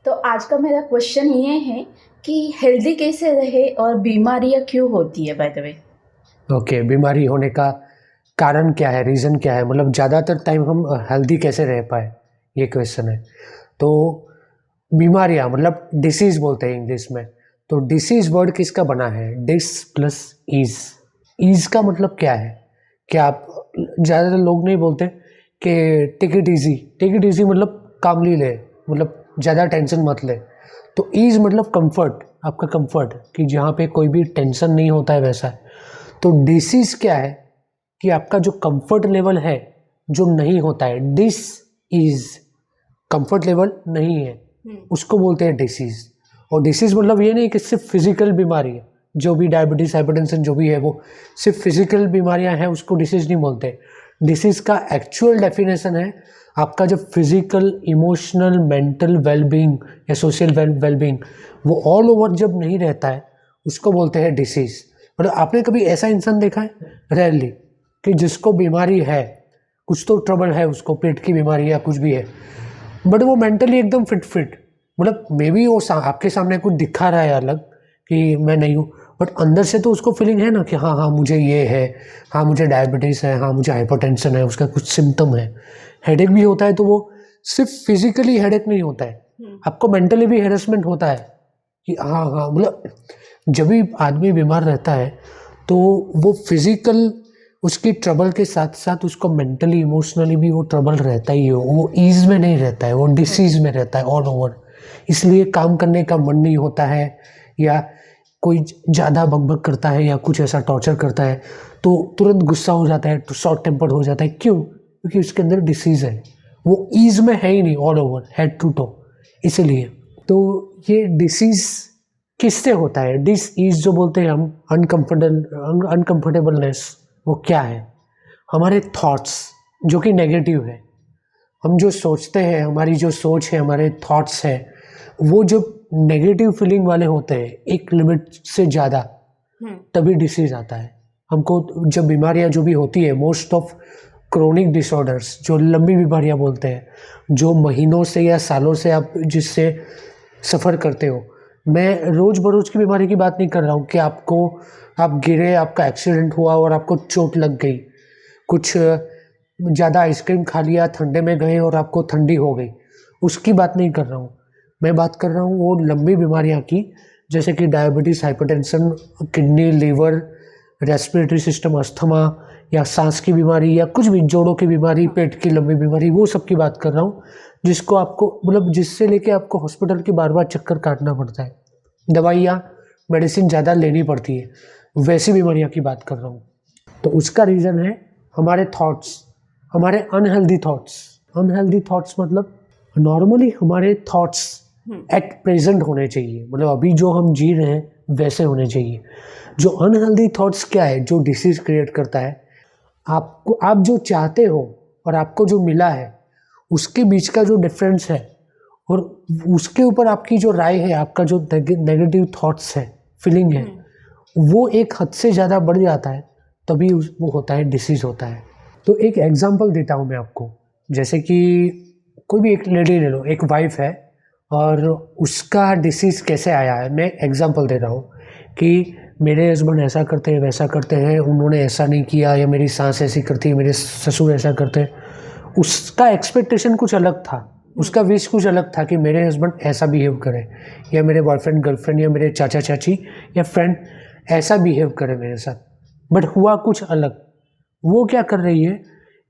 तो आज का मेरा क्वेश्चन ये है कि हेल्दी कैसे रहे और बीमारियां क्यों होती है बाय द वे। ओके, बीमारी होने का कारण क्या है, रीज़न क्या है, मतलब ज़्यादातर टाइम हम हेल्दी कैसे रह पाए, ये क्वेश्चन है। तो बीमारियाँ मतलब डिसीज़ बोलते हैं इंग्लिश में। तो डिसीज़ वर्ड किसका बना है? Dish plus ease. ईज़ का मतलब क्या है? क्या आप ज़्यादातर लोग नहीं बोलते कि take it easy. Take it easy मतलब कामली ले, मतलब ज़्यादा टेंशन मत ले। तो ईज़ मतलब कंफर्ट, आपका कंफर्ट, कि जहाँ पे कोई भी टेंशन नहीं होता है वैसा है। तो डिसीज़ क्या है कि आपका जो कंफर्ट लेवल है जो नहीं होता है, डिस इज कंफर्ट लेवल नहीं है, उसको बोलते हैं डिसीज़। और डिसीज़ मतलब ये नहीं कि सिर्फ फिजिकल बीमारी है, जो भी डायबिटीज़ हाइपरटेंशन जो भी है वो सिर्फ फिजिकल बीमारियां हैं, उसको डिसीज़ नहीं बोलते। डिसीज़ का एक्चुअल डेफिनेशन है आपका जब फिजिकल, इमोशनल, मेंटल वेलबींग या सोशल वेलबींग वो ऑल ओवर जब नहीं रहता है, उसको बोलते हैं डिसीज़। मतलब आपने कभी ऐसा इंसान देखा है रेयरली कि जिसको बीमारी है, कुछ तो ट्रबल है उसको, पेट की बीमारी या कुछ भी है, बट वो मेंटली एकदम फिट, मतलब मे बी वो आपके सामने कुछ दिखा रहा है अलग कि मैं नहीं हूँ, बट अंदर से तो उसको फीलिंग है ना कि हाँ हाँ मुझे ये है, हाँ मुझे डायबिटीज़ है, हाँ मुझे हाइपरटेंशन है, उसका कुछ सिम्टम है। हेडेक भी होता है तो वो सिर्फ फिजिकली हेडेक नहीं होता है, आपको मेंटली भी हेरेसमेंट होता है कि हाँ हाँ, मतलब जब भी आदमी बीमार रहता है तो वो फिजिकल उसकी ट्रबल के साथ साथ उसको मेंटली इमोशनली भी वो ट्रबल रहता ही है, वो ईज में नहीं रहता है, वो डिसीज में रहता है ऑल ओवर। इसलिए काम करने का मन नहीं होता है, या कोई ज़्यादा बकबक करता है या कुछ ऐसा टॉर्चर करता है तो तुरंत गुस्सा हो जाता है, तो शॉर्ट टेम्पर्ड हो जाता है। क्यों? क्योंकि उसके अंदर डिसीज़ है, वो ईज में है ही नहीं all over, head to toe. इसलिए तो ये डिसीज़ किससे होता है? डिस ईज जो बोलते हैं हम, अनकंफर्टेबलनेस, वो क्या है? हमारे थॉट्स जो कि नेगेटिव है, हम जो सोचते हैं, हमारी जो सोच है, हमारे थॉट्स है, वो जब नेगेटिव फीलिंग वाले होते हैं एक लिमिट से ज़्यादा, तभी डिसीज आता है हमको। जब बीमारियां जो भी होती है, मोस्ट ऑफ क्रोनिक डिसऑर्डर्स, जो लंबी बीमारियां बोलते हैं, जो महीनों से या सालों से आप जिससे सफ़र करते हो, मैं रोज़ बरोज़ की बीमारी की बात नहीं कर रहा हूँ कि आप गिरे, आपका एक्सीडेंट हुआ और आपको चोट लग गई, कुछ ज़्यादा आइसक्रीम खा लिया, ठंडे में गए और आपको ठंडी हो गई, उसकी बात नहीं कर रहा हूँ। मैं बात कर रहा हूँ वो लंबी बीमारियाँ की, जैसे कि diabetes, hypertension, kidney, liver, respiratory system, asthma, या सांस की बीमारी, या कुछ भी, जोड़ों की बीमारी, पेट की लंबी बीमारी, वो सब की बात कर रहा हूँ, जिसको आपको मतलब जिससे लेके आपको हॉस्पिटल के बार बार चक्कर काटना पड़ता है, दवाइयाँ मेडिसिन ज़्यादा लेनी पड़ती है, वैसी बीमारियों की बात कर रहा हूँ। तो उसका रीज़न है हमारे थॉट्स, हमारे अनहेल्दी थॉट्स। अनहेल्दी थॉट्स मतलब नॉर्मली हमारे थॉट्स एट प्रेजेंट होने चाहिए, मतलब अभी जो हम जी रहे हैं वैसे होने चाहिए। जो अनहेल्दी थॉट्स क्या है, जो डिसीज़ क्रिएट करता है, आपको, आप जो चाहते हो और आपको जो मिला है उसके बीच का जो डिफरेंस है, और उसके ऊपर आपकी जो राय है, आपका जो नेगेटिव थॉट्स है, फीलिंग है, वो एक हद से ज़्यादा बढ़ जाता है, तभी वो होता है, डिसीज़ होता है। तो एक एग्जांपल देता हूँ मैं आपको, जैसे कि कोई भी एक लेडी ले लो, एक वाइफ है और उसका डिसीज़ कैसे आया है, मैं एग्जांपल दे रहा हूँ कि मेरे हस्बैंड ऐसा करते हैं, वैसा करते हैं, उन्होंने ऐसा नहीं किया, या मेरी सास ऐसी करती है, मेरे ससुर ऐसा करते हैं। उसका एक्सपेक्टेशन कुछ अलग था, उसका विश कुछ अलग था कि मेरे हस्बैंड ऐसा बिहेव करे, या मेरे बॉयफ्रेंड, गर्लफ्रेंड, या मेरे चाचा चाची या फ्रेंड ऐसा बिहेव करे मेरे साथ, बट हुआ कुछ अलग। वो क्या कर रही है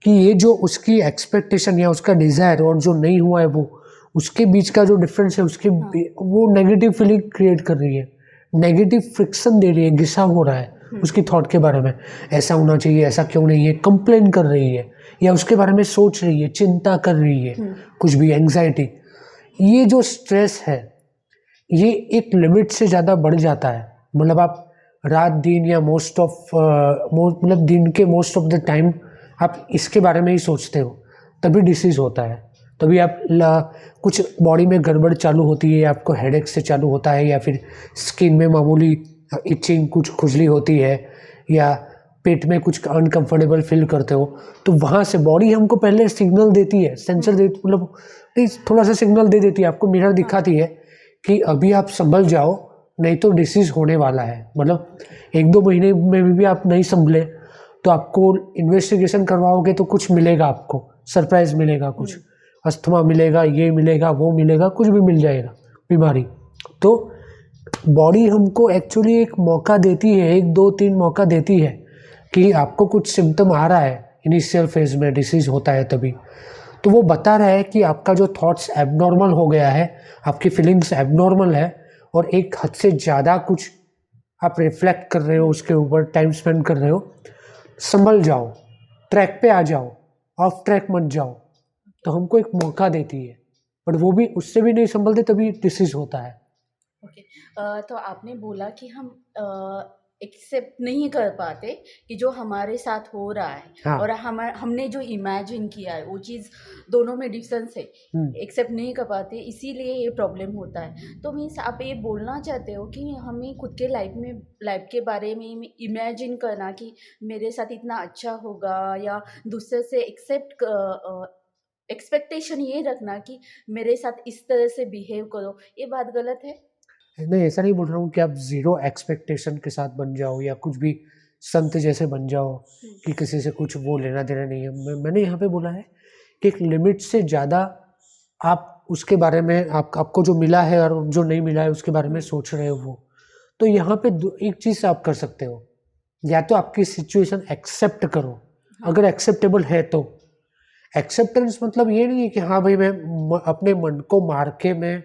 कि ये जो उसकी एक्सपेक्टेशन या उसका डिज़ायर और जो नहीं हुआ है, वो उसके बीच का जो डिफरेंस है, उसके वो नेगेटिव फीलिंग क्रिएट कर रही है, नेगेटिव फ्रिक्शन दे रही है, गुस्सा हो रहा है उसकी थॉट के बारे में, ऐसा होना चाहिए, ऐसा क्यों नहीं है, कंप्लेन कर रही है, या उसके बारे में सोच रही है, चिंता कर रही है, कुछ भी, एंग्जाइटी। ये जो स्ट्रेस है, ये एक लिमिट से ज़्यादा बढ़ जाता है, मतलब आप रात दिन या मोस्ट ऑफ मतलब दिन के मोस्ट ऑफ द टाइम आप इसके बारे में ही सोचते हो, तभी डिसीज़ होता है। तभी आप कुछ बॉडी में गड़बड़ चालू होती है, आपको हेडेक से चालू होता है, या फिर स्किन में मामूली इचिंग, कुछ खुजली होती है, या पेट में कुछ अनकंफर्टेबल फील करते हो, तो वहाँ से बॉडी हमको पहले सिग्नल देती है, सेंसर देती, मतलब थोड़ा सा सिग्नल दे देती है, आपको मिरर दिखाती है कि अभी आप संभल जाओ, नहीं तो डिसीज़ होने वाला है। मतलब 1-2 महीने में भी आप नहीं संभले तो आपको इन्वेस्टिगेशन करवाओगे तो कुछ मिलेगा, आपको सरप्राइज मिलेगा, कुछ अस्थमा मिलेगा, ये मिलेगा, वो मिलेगा, कुछ भी मिल जाएगा बीमारी। तो बॉडी हमको एक्चुअली एक मौका देती है, 1-2-3 मौका देती है कि आपको कुछ सिम्टम आ रहा है इनिशियल फेज में, डिसीज़ होता है तभी, तो वो बता रहा है कि आपका जो थॉट्स एबनॉर्मल हो गया है, आपकी फीलिंग्स एबनॉर्मल है और एक हद से ज़्यादा कुछ आप रिफ्लेक्ट कर रहे हो, उसके ऊपर टाइम स्पेंड कर रहे हो, संभल जाओ, ट्रैक पे आ जाओ, ऑफ ट्रैक मत जाओ। तो हमको एक मौका देती है, बट वो भी, उससे भी नहीं संभलते तभी डिसीज़ होता है। ओके। तो आपने बोला कि हम एक्सेप्ट नहीं कर पाते कि जो हमारे साथ हो रहा है, हाँ। और हमने जो इमेजिन किया है वो चीज़, दोनों में डिफरेंस है। एक्सेप्ट नहीं कर पाते, इसीलिए ये प्रॉब्लम होता है। तो मीन्स आप ये बोलना चाहते हो कि हमें खुद के लाइफ के बारे में इमेजिन करना कि मेरे साथ इतना अच्छा होगा, या दूसरे से एक्सपेक्टेशन ये रखना कि मेरे साथ इस तरह से बिहेव करो, ये बात गलत है? नहीं, ऐसा नहीं बोल रहा हूँ कि आप ज़ीरो एक्सपेक्टेशन के साथ बन जाओ या कुछ भी संत जैसे बन जाओ कि किसी से कुछ वो लेना देना नहीं है। मैंने यहाँ पे बोला है कि एक लिमिट से ज़्यादा आप उसके बारे में, आपको जो मिला है और जो नहीं मिला है उसके बारे में सोच रहे हो वो। तो यहाँ पे एक चीज़ आप कर सकते हो, या तो आपकी सिचुएशन एक्सेप्ट करो, अगर एक्सेप्टेबल है तो। एक्सेप्टेंस मतलब ये नहीं है कि हाँ भाई मैं अपने मन को मार के मैं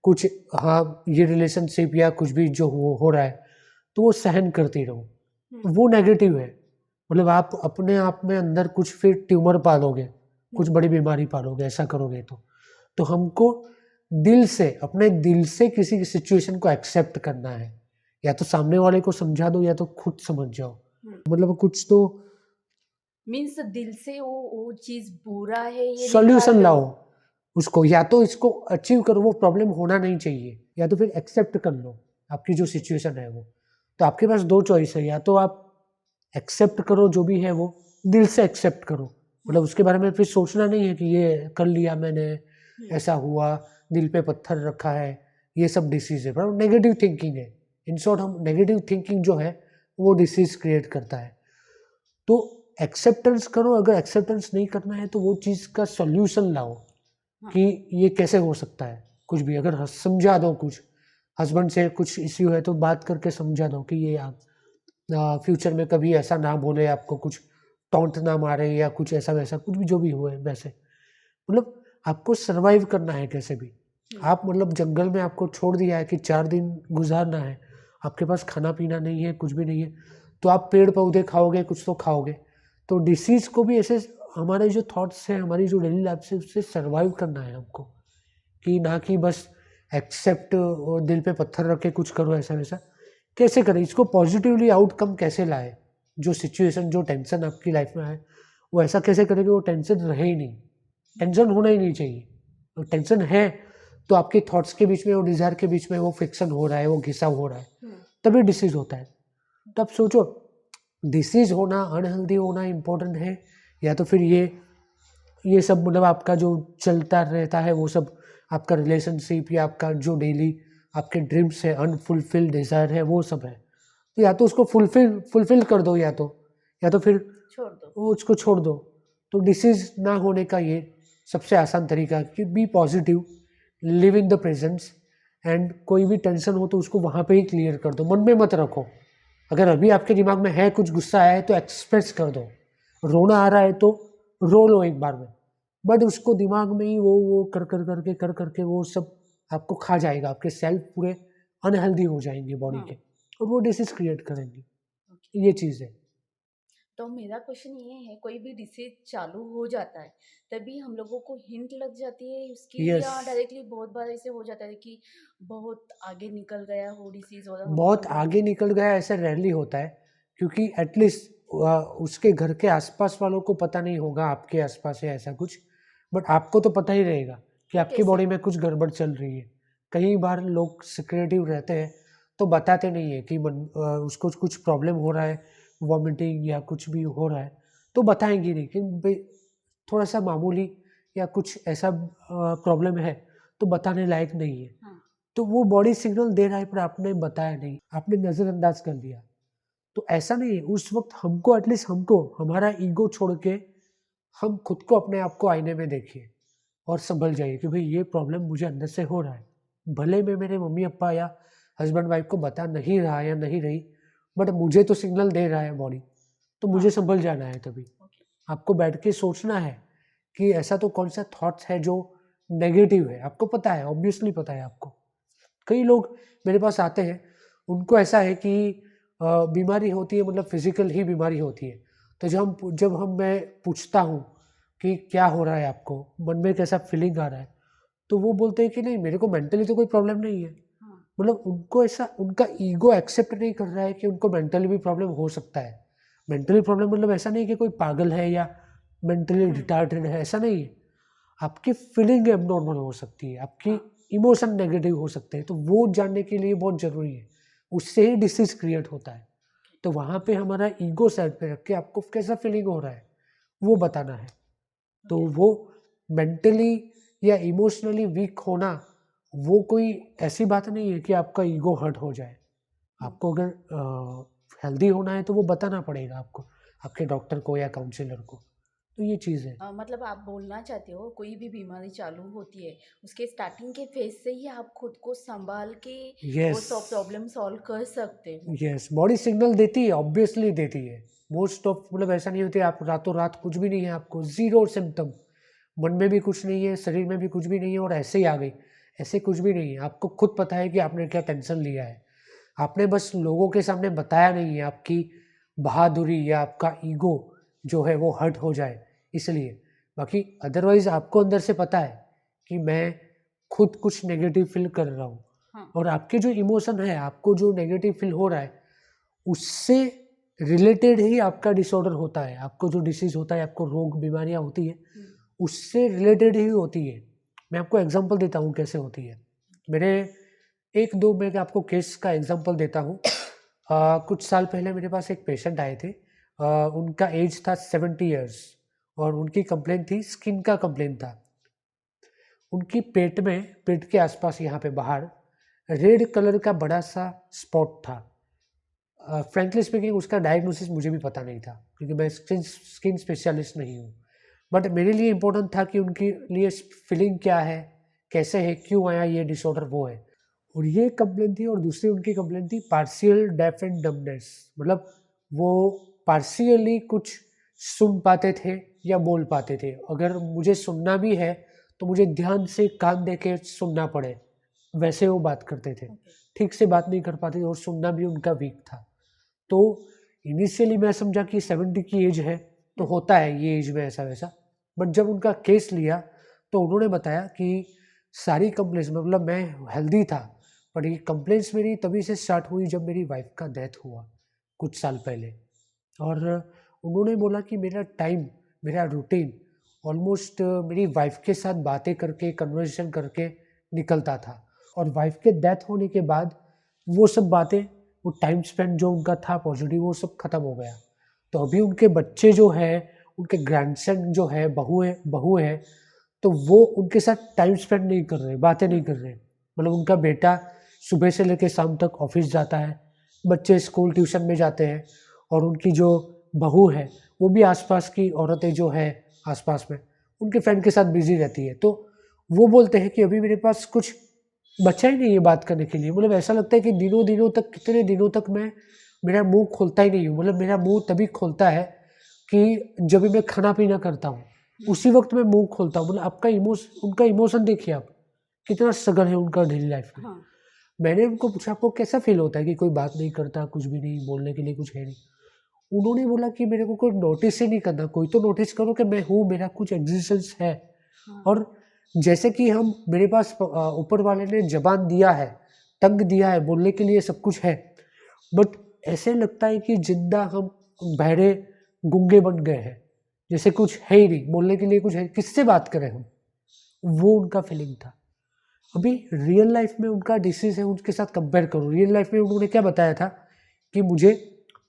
कुछ, हाँ ये रिलेशनशिप या कुछ भी जो हो रहा है तो वो सहन करती रहो, वो नेगेटिव है। मतलब आप अपने आप में अंदर कुछ फिर ट्यूमर पालोगे, कुछ बड़ी बीमारी पालोगे ऐसा करोगे तो हमको दिल से, अपने दिल से किसी की सिचुएशन को एक्सेप्ट करना है, या तो सामने वाले को समझा दो या तो खुद समझ जाओ। मतलब कुछ तो मीन्स दिल से वो चीज़ बुरा है ये सॉल्यूशन निकाल लाओ दो। उसको, या तो इसको अचीव करो, वो प्रॉब्लम होना नहीं चाहिए, या तो फिर एक्सेप्ट कर लो आपकी जो सिचुएशन है वो। तो आपके पास 2 चॉइस है, या तो आप एक्सेप्ट करो जो भी है वो, दिल से एक्सेप्ट करो, मतलब उसके बारे में फिर सोचना नहीं है कि ये कर लिया मैंने, ऐसा हुआ, दिल पे पत्थर रखा है, ये सब डिसीज़ है, पर नेगेटिव थिंकिंग है। इन शॉर्ट, हम नेगेटिव थिंकिंग जो है वो डिसीज़ क्रिएट करता है। तो एक्सेप्टेंस करो, अगर एक्सेप्टेंस नहीं करना है तो वो चीज़ का सॉल्यूशन लाओ कि ये कैसे हो सकता है। कुछ भी अगर समझा दो, कुछ हस्बैंड से कुछ इश्यू है तो बात करके समझा दो कि ये आप फ्यूचर में कभी ऐसा ना बोले, आपको कुछ टॉन्ट ना मारे या कुछ ऐसा वैसा, कुछ भी जो भी हुए वैसे। मतलब आपको सर्वाइव करना है कैसे भी। आप मतलब जंगल में आपको छोड़ दिया है कि 4 दिन गुजारना है, आपके पास खाना पीना नहीं है, कुछ भी नहीं है, तो आप पेड़ पौधे खाओगे, कुछ तो खाओगे। तो डिसीज़ को भी ऐसे, हमारे जो थॉट्स हैं, हमारी जो डेली लाइफ से, उससे सर्वाइव करना है हमको, कि ना कि बस एक्सेप्ट और दिल पे पत्थर रख के कुछ करो ऐसा वैसा। कैसे करें इसको, पॉजिटिवली आउटकम कैसे लाए, जो सिचुएशन, जो टेंशन आपकी लाइफ में आए वो ऐसा कैसे करें कि वो टेंशन रहे ही नहीं, टेंशन होना ही नहीं चाहिए। तो टेंशन है तो आपके थॉट्स के बीच में और डिज़ायर के बीच में वो फ्रिक्शन हो रहा है, वो घिसाव हो रहा है, तभी डिसीज़ होता है। तब सोचो, डिसीज़ होना, अनहेल्दी होना इम्पोर्टेंट है, या तो फिर ये सब मतलब आपका जो चलता रहता है वो सब, आपका रिलेशनशिप या आपका जो डेली आपके ड्रीम्स है, अनफुलफिल्ड डिज़ायर है, वो सब है। तो या तो उसको फुलफिल कर दो, या तो फिर छोड़ दो। वो उसको छोड़ दो। तो डिसीज़ ना होने का ये सबसे आसान तरीका कि be positive, live in the presence, and कोई भी टेंशन हो तो उसको वहाँ पे ही क्लियर कर दो, मन में मत रखो। अगर अभी आपके दिमाग में है, कुछ गुस्सा आया है तो एक्सप्रेस कर दो, रोना आ रहा है तो रो लो एक बार में, बट उसको दिमाग में ही वो कर करके वो सब आपको खा जाएगा, आपके सेल्फ पूरे अनहेल्दी हो जाएंगे बॉडी के, और वो डिसीज क्रिएट करेंगे। ये चीज़ है। तो मेरा क्वेश्चन ये है, कोई भी डिसीज चालू हो जाता है तभी हम लोगों को हिंट लग जाती है उसकी, यस, या डायरेक्टली बहुत बार ऐसे हो जाता है कि बहुत आगे निकल गया हो डिसीज और हमको बहुत कंट्रोल। आगे निकल गया ऐसा रेयरली होता है, क्योंकि एटलीस्ट उसके घर के आसपास वालों को पता नहीं होगा आपके आसपास है ऐसा कुछ, बट आपको तो पता ही रहेगा कि आपकी कैसे? बॉडी में कुछ गड़बड़ चल रही है। कई बार लोग सिक्रेटिव रहते हैं तो बताते नहीं है कि उसको कुछ प्रॉब्लम हो रहा है, वॉमिटिंग या कुछ भी हो रहा है तो बताएंगी नहीं कि भाई थोड़ा सा मामूली या कुछ ऐसा प्रॉब्लम है तो बताने लायक नहीं है। हाँ। तो वो बॉडी सिग्नल दे रहा है पर आपने बताया नहीं, आपने नज़रअंदाज कर दिया। तो ऐसा नहीं है, उस वक्त हमको एटलीस्ट हमको हमारा ईगो छोड़ के हम खुद को अपने आप को आईने में देखिए और संभल जाइए कि भाई ये प्रॉब्लम मुझे अंदर से हो रहा है। भले मैं मेरे मम्मी पापा या हस्बैंड वाइफ को बता नहीं रहा या नहीं रही, बट मुझे तो सिग्नल दे रहा है बॉडी, तो मुझे हाँ। संभल जाना है। तभी ओके। आपको बैठ के सोचना है कि ऐसा तो कौन सा थॉट्स है जो नेगेटिव है। आपको पता है, ऑब्वियसली पता है आपको। कई लोग मेरे पास आते हैं, उनको ऐसा है कि बीमारी होती है, मतलब फिजिकल ही बीमारी होती है। तो जब मैं पूछता हूँ कि क्या हो रहा है आपको, मन में कैसा फीलिंग आ रहा है, तो वो बोलते हैं कि नहीं मेरे को मेंटली तो कोई प्रॉब्लम नहीं है। हाँ। मतलब उनको ऐसा, उनका ईगो एक्सेप्ट नहीं कर रहा है कि उनको मेंटली भी प्रॉब्लम हो सकता है। मेंटली प्रॉब्लम मतलब ऐसा नहीं कि कोई पागल है या मेंटली रिटार्टेड है, ऐसा नहीं है। आपकी फीलिंग एबनॉर्मल हो सकती है, आपकी इमोशन नेगेटिव हो सकते हैं, तो वो जानने के लिए बहुत ज़रूरी है। उससे ही डिसीज क्रिएट होता है। तो वहाँ पे हमारा ईगो साइड पे रख के आपको कैसा फीलिंग हो रहा है वो बताना है। तो वो मेंटली या इमोशनली वीक होना वो कोई ऐसी बात नहीं है कि आपका ईगो हर्ट हो जाए। आपको अगर हेल्दी होना है तो वो बताना पड़ेगा आपको, आपके डॉक्टर को या काउंसलर को। तो ये चीज़ है। मतलब आप बोलना चाहते हो कोई भी बीमारी चालू होती है उसके स्टार्टिंग के फेज से ही आप खुद को संभाल के वो यस, सब प्रॉब्लम सॉल्व कर सकते हो। यस, बॉडी सिग्नल देती है, ऑब्वियसली देती है। मोस्ट ऑफ, मतलब ऐसा नहीं होती आप रातों रात कुछ भी नहीं है आपको, ज़ीरो सिम्पटम, मन में भी कुछ नहीं है, शरीर में भी कुछ भी नहीं है और ऐसे ही आ गई, ऐसे कुछ भी नहीं है। आपको खुद पता है कि आपने क्या टेंशन लिया है। आपने बस लोगों के सामने बताया नहीं है, आपकी बहादुरी या आपका ईगो जो है वो हर्ट हो जाए इसलिए। बाकी अदरवाइज़ आपको अंदर से पता है कि मैं खुद कुछ नेगेटिव फील कर रहा हूँ। हाँ। और आपके जो इमोशन है, आपको जो नेगेटिव फील हो रहा है, उससे रिलेटेड ही आपका डिसऑर्डर होता है। आपको जो डिसीज़ होता है, आपको रोग बीमारियाँ होती है, उससे रिलेटेड ही होती है। मैं आपको एग्जांपल देता हूँ कैसे होती है। मेरे 1-2 मैं आपको केस का एग्जांपल देता हूँ। कुछ साल पहले मेरे पास एक पेशेंट आए थे। उनका एज था 70 इयर्स और उनकी कंप्लेंट थी, स्किन का कंप्लेंट था। उनकी पेट में, पेट के आसपास यहाँ पे बाहर रेड कलर का बड़ा सा स्पॉट था। फ्रैंकली स्पीकिंग उसका डायग्नोसिस मुझे भी पता नहीं था क्योंकि मैं स्किन स्पेशलिस्ट नहीं हूँ। बट मेरे लिए इम्पोर्टेंट था कि उनके लिए फीलिंग क्या है, कैसे है, क्यों आया ये डिसऑर्डर, वो है। और ये कंप्लेंट थी। और दूसरी उनकी कंप्लेंट थी पार्शियल डेफ एंड डम्बनेस, मतलब वो पार्शियली कुछ सुन पाते थे या बोल पाते थे। अगर मुझे सुनना भी है तो मुझे ध्यान से कान दे के सुनना पड़े, वैसे वो बात करते थे। ठीक से बात नहीं कर पाते और सुनना भी उनका वीक था। तो इनिशियली मैं समझा कि 70 की एज है तो होता है ये एज में ऐसा वैसा। बट जब उनका केस लिया तो उन्होंने बताया कि सारी कंप्लेंट्स, मतलब मैं हेल्दी था, पर ये कंप्लेंट्स मेरी तभी से स्टार्ट हुई जब मेरी वाइफ का डेथ हुआ कुछ साल पहले। और उन्होंने बोला कि मेरा टाइम, मेरा रूटीन ऑलमोस्ट मेरी वाइफ के साथ बातें करके, कन्वर्सेशन करके निकलता था। और वाइफ के डेथ होने के बाद वो सब बातें, वो टाइम स्पेंड जो उनका था पॉजिटिव, वो सब खत्म हो गया। तो अभी उनके बच्चे जो है, उनके ग्रैंडसन जो है, बहू है, तो वो उनके साथ टाइम स्पेंड नहीं कर रहे, बातें नहीं कर रहे। मतलब उनका बेटा सुबह से लेकर शाम तक ऑफिस जाता है, बच्चे स्कूल ट्यूशन में जाते हैं, और उनकी जो बहू है वो भी आसपास की औरतें जो है आसपास में उनके फ्रेंड के साथ बिजी रहती है। तो वो बोलते हैं कि अभी मेरे पास कुछ बचा ही नहीं है बात करने के लिए। मतलब ऐसा लगता है कि दिनों दिनों तक, कितने दिनों तक मेरा मुंह खोलता ही नहीं हूँ। मतलब मेरा मुंह तभी खोलता है कि जब भी मैं खाना पीना करता हूँ, उसी वक्त मैं मुंह खोलता हूँ। मतलब आपका उनका इमोशन देखिए आप, कितना स्ट्रगल है उनका डेली लाइफ में। हाँ। मैंने उनको पूछा आपको कैसा फील होता है कि कोई बात नहीं करता, कुछ भी नहीं, बोलने के लिए कुछ है नहीं। उन्होंने बोला कि मेरे को कोई नोटिस ही नहीं करना, कोई तो नोटिस करो कि मैं हूँ, मेरा कुछ एग्जिस्टेंस है। हाँ। और जैसे कि हम, मेरे पास ऊपर वाले ने जबान दिया है, टंग दिया है, बोलने के लिए सब कुछ है, बट ऐसे लगता है कि जिंदा हम बहरे गूंगे बन गए हैं, जैसे कुछ है ही नहीं, बोलने के लिए कुछ है, किससे बात करें हम। वो उनका फीलिंग था। अभी रियल लाइफ में उनका डिसीज है, उनके साथ कंपेयर करो। रियल लाइफ में उन्होंने क्या बताया था कि मुझे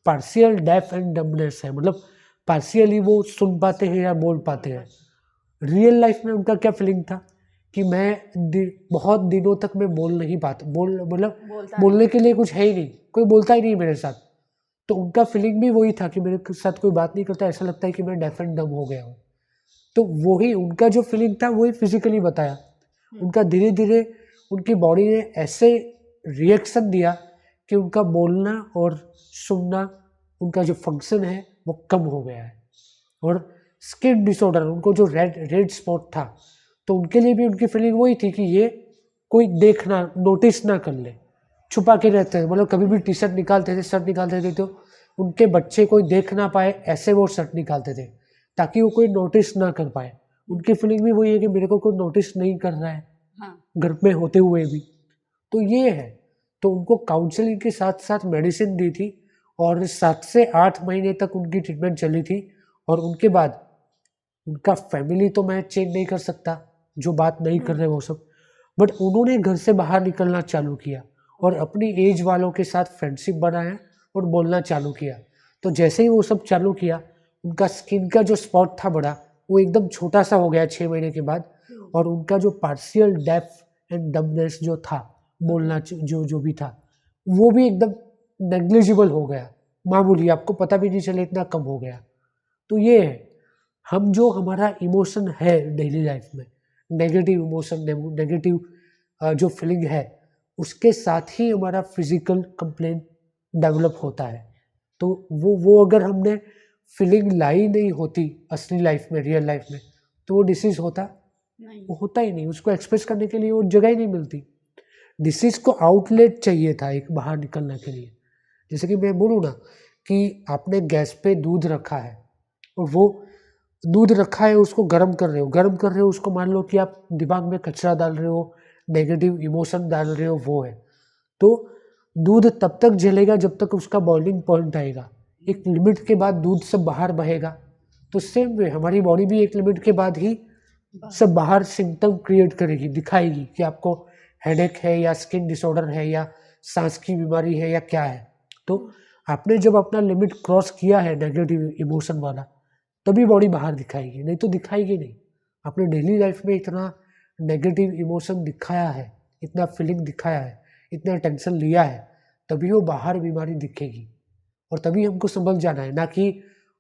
पार्शियल डेफ एंड डम्बनेस है, मतलब पार्शियली वो सुन पाते हैं या बोल पाते हैं। रियल लाइफ में उनका क्या फीलिंग था कि बहुत दिनों तक मैं बोल नहीं पाता, मतलब बोलने के लिए कुछ है ही नहीं, कोई बोलता ही नहीं मेरे साथ। तो उनका फीलिंग भी वही था कि मेरे साथ कोई बात नहीं करता, ऐसा लगता है कि मैं डेफ एंड डम हो गया हूँ। तो वही उनका जो फीलिंग था वही फिजिकली बताया। उनका धीरे धीरे उनकी बॉडी ने ऐसे रिएक्शन दिया कि उनका बोलना और सुनना, उनका जो फंक्शन है वो कम हो गया है। और स्किन डिसऑर्डर, उनको जो रेड स्पॉट था, तो उनके लिए भी उनकी फीलिंग वही थी कि ये कोई देखना, नोटिस ना कर ले, छुपा के रहते हैं। मतलब कभी भी टी शर्ट निकालते थे, शर्ट निकालते थे, तो उनके बच्चे कोई देख ना पाए ऐसे वो शर्ट निकालते थे ताकि वो कोई नोटिस ना कर पाए। उनकी फीलिंग भी वही है कि मेरे को कोई नोटिस नहीं कर रहा है, घर में होते हुए भी। तो ये है। तो उनको काउंसलिंग के साथ साथ मेडिसिन दी थी और 7 से 8 महीने तक उनकी ट्रीटमेंट चली थी। और उनके बाद उनका फैमिली तो मैं चेंज नहीं कर सकता, जो बात नहीं कर रहे वो सब, बट उन्होंने घर से बाहर निकलना चालू किया और अपनी एज वालों के साथ फ्रेंडशिप बनाया और बोलना चालू किया। तो जैसे ही वो सब चालू किया, उनका स्किन का जो स्पॉट था बड़ा, वो एकदम छोटा सा हो गया 6 महीने के बाद। और उनका जो पार्शियल डेफ एंड डम्बनेस जो था, बोलना जो भी था, वो भी एकदम नेग्लिजिबल हो गया, मामूली, आपको पता भी नहीं चले, इतना कम हो गया। तो ये है, हम जो हमारा इमोशन है डेली लाइफ में, नेगेटिव इमोशन, नेगेटिव जो फीलिंग है, उसके साथ ही हमारा फिजिकल कंप्लेन डेवलप होता है। तो वो अगर हमने फीलिंग लाई नहीं होती असली लाइफ में, रियल लाइफ में, तो वो डिसीज़ होता नहीं, वो होता ही नहीं। उसको एक्सप्रेस करने के लिए वो जगह ही नहीं मिलती। डिसीज़ को आउटलेट चाहिए था एक बाहर निकलने के लिए। जैसे कि मैं बोलूँ ना कि आपने गैस पे दूध रखा है और वो दूध रखा है, उसको गर्म कर रहे हो, उसको मान लो कि आप दिमाग में कचरा डाल रहे हो, नेगेटिव इमोशन डाल रहे हो, वो है। तो दूध तब तक जलेगा जब तक उसका बॉइलिंग पॉइंट आएगा। एक लिमिट के बाद दूध सब बाहर बहेगा। तो सेम वे हमारी बॉडी भी एक लिमिट के बाद ही सब बाहर सिम्टम क्रिएट करेगी, दिखाएगी कि आपको हेडेक है या स्किन डिसऑर्डर है या सांस की बीमारी है या क्या है। तो आपने जब अपना लिमिट क्रॉस किया है नेगेटिव इमोशन वाला, तभी बॉडी बाहर दिखाएगी, नहीं तो दिखाएगी नहीं। आपने डेली लाइफ में इतना नेगेटिव इमोशन दिखाया है, इतना फीलिंग दिखाया है, इतना टेंशन लिया है, तभी वो बाहर बीमारी दिखेगी। और तभी हमको समझ जाना है, ना कि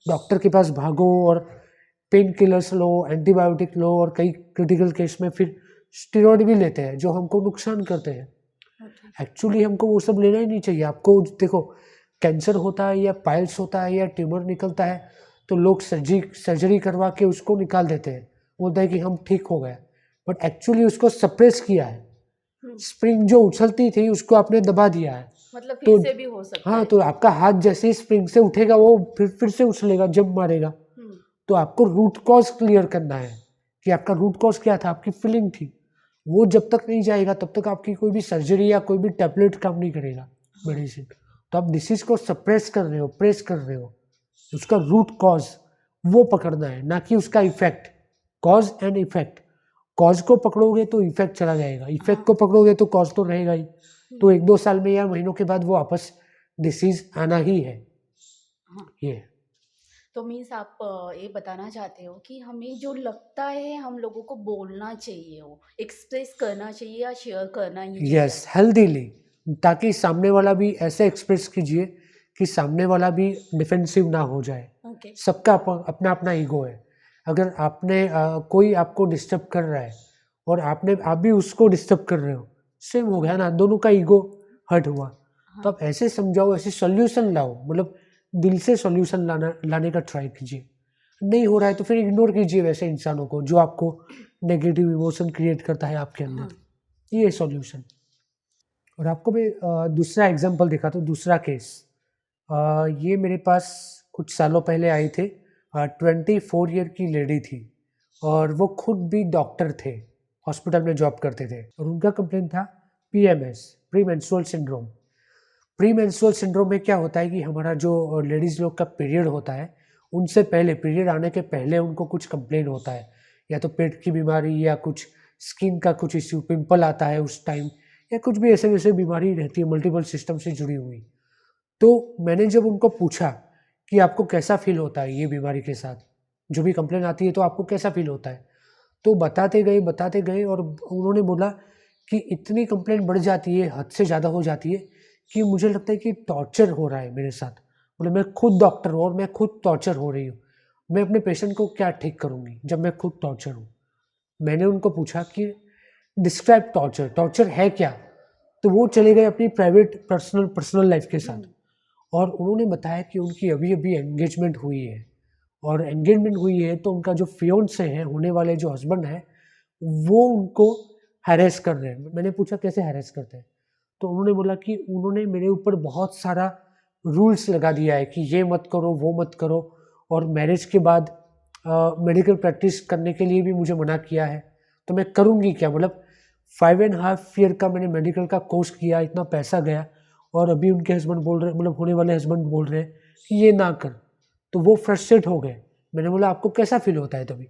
डॉक्टर के पास भागो और पेन किलर्स लो, एंटीबायोटिक लो, और कई क्रिटिकल केस में फिर स्टेरॉइड भी लेते हैं जो हमको नुकसान करते हैं। एक्चुअली हमको वो सब लेना ही नहीं चाहिए। आपको देखो, कैंसर होता है या पाइल्स होता है या ट्यूमर निकलता है, तो लोग सर्जरी करवा के उसको निकाल देते हैं, बोलते हैं कि हम ठीक हो गए, बट एक्चुअली उसको सप्रेस किया है। स्प्रिंग जो उछलती थी उसको आपने दबा दिया है, मतलब तो फिर से भी हो सकता हाँ, है। तो आपका हाथ जैसे ही स्प्रिंग से उठेगा वो फिर से उछलेगा, जंप मारेगा। तो आपको रूट कॉज क्लियर करना है कि आपका रूट कॉज क्या था, आपकी फीलिंग थी। वो जब तक नहीं जाएगा तब तक आपकी कोई भी सर्जरी या कोई भी टैबलेट काम नहीं करेगा, मेडिसिन। तो आप डिसीज को सप्रेस कर रहे हो, प्रेस कर रहे हो, उसका रूट कॉज वो पकड़ना है, ना कि उसका effect. Cause and effect, cause को पकड़ोगे तो इफेक्ट चला जाएगा, इफेक्ट को पकड़ोगे तो कॉज तो रहेगा ही। तो 1-2 साल में या महीनों के बाद वो वापस डिसीज आना ही है। ये तो मीन्स आप ये बताना चाहते हो कि हमें जो लगता है हम लोगों को बोलना चाहिए, वो एक्सप्रेस करना चाहिए या शेयर करना ही चाहिए। यस, हेल्दीली, ताकि सामने वाला भी ऐसे एक्सप्रेस कीजिए कि सामने वाला भी डिफेंसिव ना हो जाए। ओके। सबका अपना अपना ईगो है। अगर आपने कोई आपको डिस्टर्ब कर रहा है और आप भी उसको डिस्टर्ब कर रहे हो, सेम हो गया ना, दोनों का ईगो हर्ट हुआ। तो आप ऐसे समझाओ, ऐसे सॉल्यूशन लाओ, मतलब दिल से सॉल्यूशन लाने का ट्राई कीजिए। नहीं हो रहा है तो फिर इग्नोर कीजिए वैसे इंसानों को जो आपको नेगेटिव इमोशन क्रिएट करता है आपके अंदर। ये सॉल्यूशन। और आपको मैं दूसरा एग्जांपल दिखाता हूँ, दूसरा केस। ये मेरे पास कुछ सालों पहले आए थे। 24 ईयर की लेडी थी और वो खुद भी डॉक्टर थे, हॉस्पिटल में जॉब करते थे। और उनका कंप्लेन था PMS, pre menstrual syndrome. Pre menstrual syndrome में क्या होता है कि हमारा जो लेडीज़ लोग का पीरियड होता है, उनसे पहले, पीरियड आने के पहले उनको कुछ कंप्लेन होता है, या तो पेट की बीमारी या कुछ स्किन का कुछ इश्यू, पिंपल आता है उस टाइम, या कुछ भी ऐसे वैसे बीमारी रहती है मल्टीपल सिस्टम से जुड़ी हुई। तो मैंने जब उनको पूछा कि आपको कैसा फील होता है ये बीमारी के साथ, जो भी कंप्लेन आती है तो आपको कैसा फील होता है, तो बताते गए और उन्होंने बोला कि इतनी कंप्लेंट बढ़ जाती है, हद से ज़्यादा हो जाती है कि मुझे लगता है कि टॉर्चर हो रहा है मेरे साथ। मतलब मैं खुद डॉक्टर हूँ और मैं खुद टॉर्चर हो रही हूँ। मैं अपने पेशेंट को क्या ठीक करूँगी जब मैं खुद टॉर्चर हूँ। मैंने उनको पूछा कि डिस्क्राइब टॉर्चर, टॉर्चर है क्या? तो वो चले गए अपनी प्राइवेट पर्सनल लाइफ के साथ और उन्होंने बताया कि उनकी अभी-अभी एंगेजमेंट हुई है और एंगेजमेंट हुई है तो उनका जो फियोंसे हैं, होने वाले जो हस्बैंड हैं, वो उनको हैरेस कर रहे हैं। मैंने पूछा कैसे हैरेस करते हैं? तो उन्होंने बोला कि उन्होंने मेरे ऊपर बहुत सारा रूल्स लगा दिया है कि ये मत करो, वो मत करो और मैरिज के बाद मेडिकल प्रैक्टिस करने के लिए भी मुझे मना किया है। तो मैं करूँगी क्या? मतलब 5.5 ईयर का मैंने मेडिकल का कोर्स किया, इतना पैसा गया और अभी उनके हस्बैंड बोल रहे, मतलब होने वाले हस्बैंड बोल रहे हैं कि ये ना कर। तो वो फ्रस्ट्रेट हो गए। मैंने बोला आपको कैसा फील होता है तभी?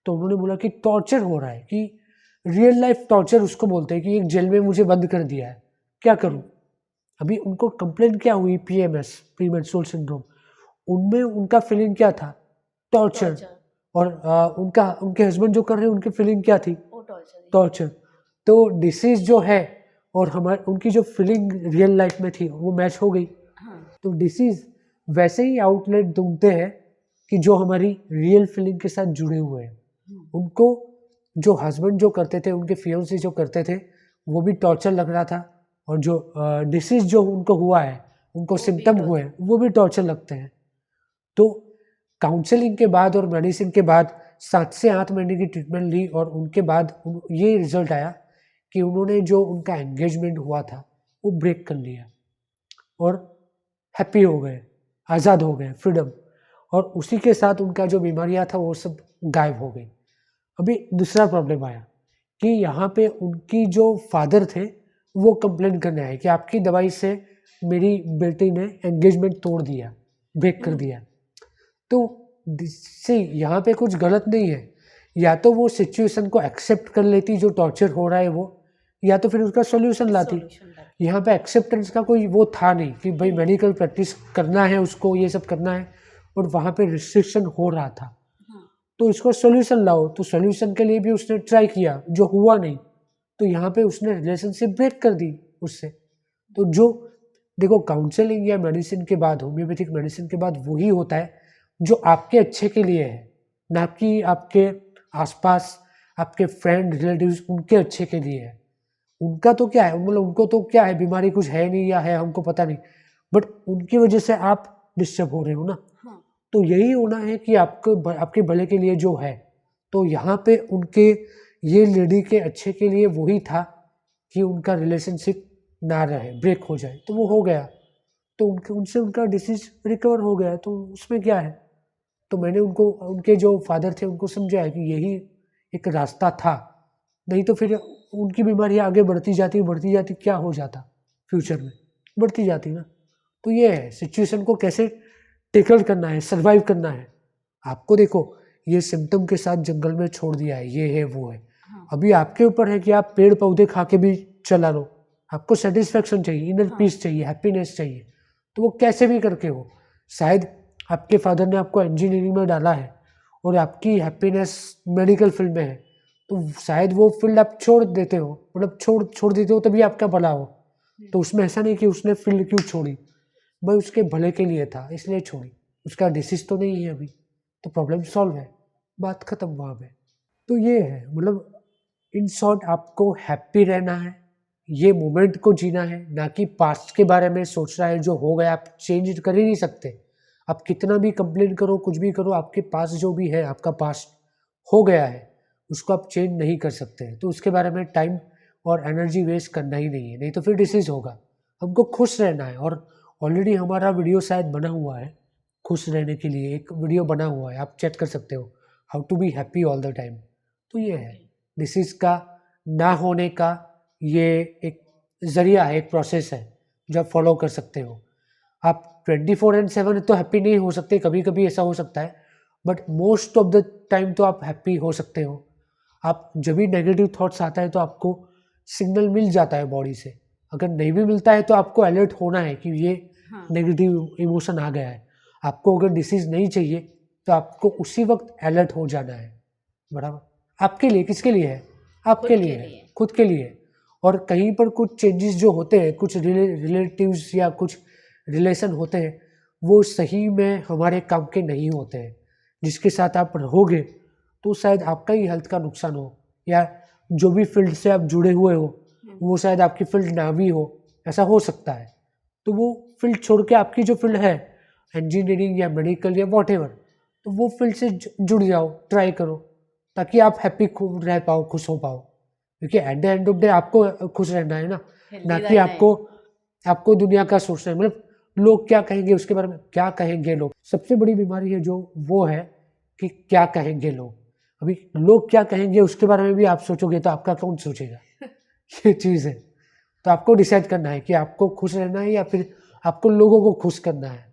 तो उन्होंने बोला कि टॉर्चर हो रहा है, कि रियल लाइफ टॉर्चर उसको बोलते हैं कि एक जेल में मुझे बंद कर दिया है, क्या करूँ? अभी उनको कंप्लेंट क्या हुई, पीएमएस, प्री मेंस्ट्रुअल सिंड्रोम, उनमें उनका फीलिंग क्या था? टॉर्चर। टॉर्चर, और उनके हस्बैंड जो कर रहे हैं उनकी फीलिंग क्या थी? वो टॉर्चर। टॉर्चर। तो डिसीज़ जो है और उनकी जो फीलिंग रियल लाइफ में थी वो मैच हो गई। हाँ, तो डिसीज़ वैसे ही आउटलेट ढूँढते हैं कि जो हमारी रियल फीलिंग के साथ जुड़े हुए हैं। उनको जो हस्बैंड जो करते थे, उनके फियोंसी जो करते थे, वो भी टॉर्चर लग रहा था और जो डिसीज़ जो उनको हुआ है, उनको वो भी सिम्पटम टॉर्चर। हुए, वो भी टॉर्चर लगते हैं। तो काउंसलिंग के बाद और मेडिसिन के बाद 7 से 8 महीने की ट्रीटमेंट ली और उनके बाद ये रिजल्ट आया कि उन्होंने जो उनका एंगेजमेंट हुआ था, वो ब्रेक कर लिया और हैप्पी हो गए, आज़ाद हो गए, फ्रीडम। और उसी के साथ उनका जो बीमारियाँ था वो सब गायब हो गई। अभी दूसरा प्रॉब्लम आया कि यहाँ पे उनकी जो फादर थे वो कंप्लेन करने आए कि आपकी दवाई से मेरी बेटी ने एंगेजमेंट तोड़ दिया, ब्रेक कर दिया। तो सी यहाँ पे कुछ गलत नहीं है, या तो वो सिचुएशन को एक्सेप्ट कर लेती जो टॉर्चर हो रहा है वो, या तो फिर उसका सॉल्यूशन लाती। यहाँ पे एक्सेप्टेंस का कोई वो था नहीं कि भाई मेडिकल प्रैक्टिस करना है उसको, ये सब करना है, और वहाँ पे रिस्ट्रिक्शन हो रहा था। तो इसको सॉल्यूशन लाओ, तो सॉल्यूशन के लिए भी उसने ट्राई किया, जो हुआ नहीं, तो यहाँ पे उसने रिलेशनशिप ब्रेक कर दी उससे। तो जो देखो काउंसलिंग या मेडिसिन के बाद, होम्योपैथिक मेडिसिन के बाद वही होता है जो आपके अच्छे के लिए है, ना कि आपके आसपास आपके फ्रेंड रिलेटिव्स उनके अच्छे के लिए है। उनका तो क्या है, मतलब उनको तो क्या है, बीमारी कुछ है नहीं या है हमको पता नहीं, बट उनकी वजह से आप डिस्टर्ब हो रहे हो ना। हाँ, तो यही होना है कि आपको आपके भले के लिए जो है। तो यहाँ पे उनके ये लेडी के अच्छे के लिए वही था कि उनका रिलेशनशिप ना रहे, ब्रेक हो जाए, तो वो हो गया। तो उनसे उनका डिसीज रिकवर हो गया, तो उसमें क्या है। तो मैंने उनको, उनके जो फादर थे उनको समझाया कि यही एक रास्ता था, नहीं तो फिर उनकी बीमारी आगे बढ़ती जाती, क्या हो जाता फ्यूचर में, बढ़ती जाती ना। तो ये है सिचुएशन को कैसे टेकल करना है, सर्वाइव करना है। आपको देखो ये सिम्टम के साथ जंगल में छोड़ दिया है, ये है वो है। अभी आपके ऊपर है कि आप पेड़ पौधे खा के भी चला लो, आपको सेटिस्फेक्शन चाहिए, इनर पीस चाहिए, हैप्पीनेस चाहिए, तो वो कैसे भी करके हो। शायद आपके फादर ने आपको इंजीनियरिंग में डाला है और आपकी हैप्पीनेस मेडिकल फील्ड में है, तो शायद वो फील्ड आप छोड़ देते हो, मतलब छोड़ देते हो तभी आपका भला हो। तो उसमें ऐसा नहीं कि उसने फील्ड क्यों छोड़ी, भाई उसके भले के लिए था इसलिए छोड़ी, उसका डिसीज तो नहीं है अभी, तो प्रॉब्लम सॉल्व है, बात खत्म वहाँ पे। तो ये है, मतलब इन शॉर्ट आपको हैप्पी रहना है, ये मोमेंट को जीना है, ना कि पास्ट के बारे में सोच रहा है। जो हो गया आप चेंज कर ही नहीं सकते, आप कितना भी कंप्लेन करो, कुछ भी करो, आपके पास जो भी है, आपका पास्ट हो गया है, उसको आप चेंज नहीं कर सकते। तो उसके बारे में टाइम और एनर्जी वेस्ट करना ही नहीं है, नहीं तो फिर डिसीज होगा। हमको खुश रहना है, और ऑलरेडी हमारा वीडियो शायद बना हुआ है खुश रहने के लिए, एक वीडियो बना हुआ है, आप चेक कर सकते हो, how to be happy all the time. तो ये है डिसीज का ना होने का, ये एक ज़रिया है, एक प्रोसेस है जो आप फॉलो कर सकते हो। आप 24/7 तो हैप्पी नहीं हो सकते, कभी कभी ऐसा हो सकता है, but most of the time तो आप हैप्पी हो सकते हो। आप जब भी नेगेटिव थॉट्स आता है तो आपको सिग्नल मिल जाता है बॉडी से, अगर नहीं भी मिलता है तो आपको अलर्ट होना है कि ये हाँ नेगेटिव इमोशन आ गया है, आपको अगर डिसीज नहीं चाहिए तो आपको उसी वक्त अलर्ट हो जाना है, बराबर। आपके लिए, किसके लिए है? आपके खुद लिए के है, लिए। खुद के लिए। और कहीं पर कुछ चेंजेस जो होते हैं, कुछ रिलेटिव्स या कुछ रिलेशन होते हैं, वो सही में हमारे काम के नहीं होते हैं। जिसके साथ आप रहोगे तो शायद आपका ही हेल्थ का नुकसान हो, या जो भी फील्ड से आप जुड़े हुए हो वो शायद आपकी फील्ड ना भी हो, ऐसा हो सकता है। तो वो फील्ड छोड़ के आपकी जो फील्ड है, इंजीनियरिंग या मेडिकल या वॉटेवर, तो वो फील्ड से जुड़ जाओ, ट्राई करो, ताकि आप हैप्पी रह पाओ, खुश हो पाओ। क्योंकि at the end of day आपको खुश रहना है ना हेल्दी कि रहना है। आपको आपको दुनिया का सोचना है। मतलब लोग क्या कहेंगे उसके बारे में, क्या कहेंगे लोग, सबसे बड़ी बीमारी है जो वो है कि क्या कहेंगे लोग। अभी लोग क्या कहेंगे उसके बारे में भी आप सोचोगे तो आपका कौन सोचेगा? ये चीज़ है। तो आपको डिसाइड करना है कि आपको खुश रहना है या फिर आपको लोगों को खुश करना है।